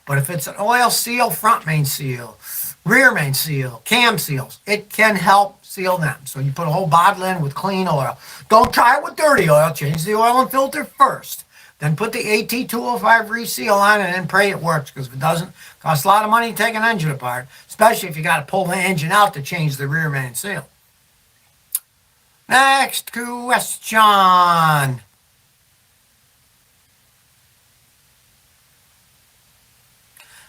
But if it's an oil seal, front main seal, rear main seal, cam seals, it can help seal them. So you put a whole bottle in with clean oil. Don't try it with dirty oil. Change the oil and filter first. Then put the AT205 reseal on and then pray it works, because if it doesn't, it costs a lot of money to take an engine apart, especially if you got to pull the engine out to change the rear main seal. Next question.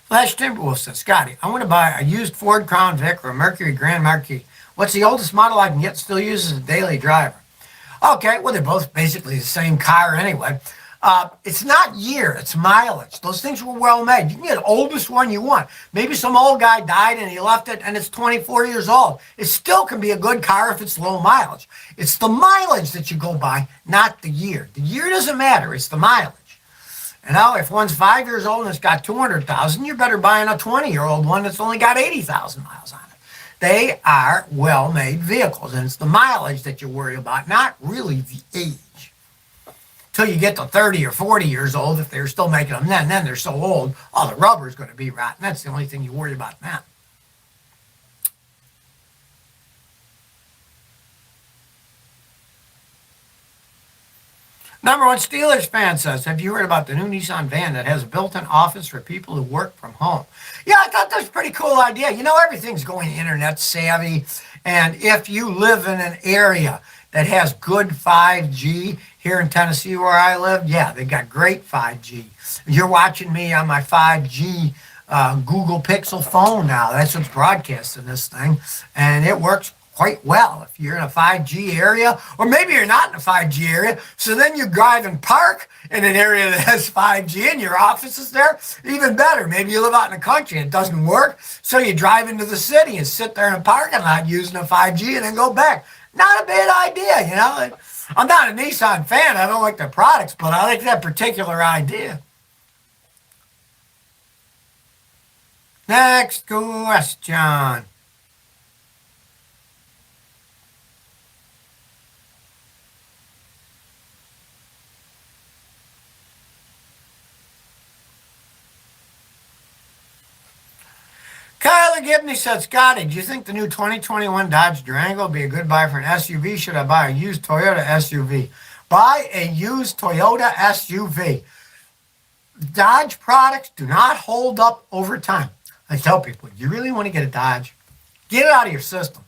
Flash Timberwolf says, Scotty, I want to buy a used Ford Crown Vic or a Mercury Grand Marquis. What's the oldest model I can get still use as a daily driver? Okay, well, they're both basically the same car anyway. It's not year, it's mileage. Those things were well made. You can get the oldest one you want. Maybe some old guy died and he left it and it's 24 years old. It still can be a good car if it's low mileage. It's the mileage that you go by, not the year. The year doesn't matter, it's the mileage. And now if one's 5 years old and it's got 200,000, you're better buying a 20-year-old one that's only got 80,000 miles on it. They are well-made vehicles, and it's the mileage that you worry about, not really the age. Till you get to 30 or 40 years old, if they're still making them then they're so old, all the rubber's going to be rotten. That's the only thing you worry about now. Number one Steelers fan says, have you heard about the new Nissan van that has a built-in office for people who work from home? Yeah, I thought that was a pretty cool idea. You know, everything's going internet savvy. And if you live in an area that has good 5G, here in Tennessee where I live, yeah, they got great 5G. You're watching me on my 5G Google Pixel phone now. That's what's broadcasting this thing. And it works quite well if you're in a 5G area, or maybe you're not in a 5G area. So then you drive and park in an area that has 5G and your office is there. Even better, maybe you live out in the country and it doesn't work. So you drive into the city and sit there in a parking lot using a 5G and then go back. Not a bad idea, you know. I'm not a Nissan fan. I don't like their products, but I like that particular idea. Next question. Kyler Gibney said, Scotty, do you think the new 2021 Dodge Durango will be a good buy for an SUV? Should I buy a used Toyota SUV? Buy a used Toyota SUV. Dodge products do not hold up over time. I tell people, you really want to get a Dodge? Get it out of your system.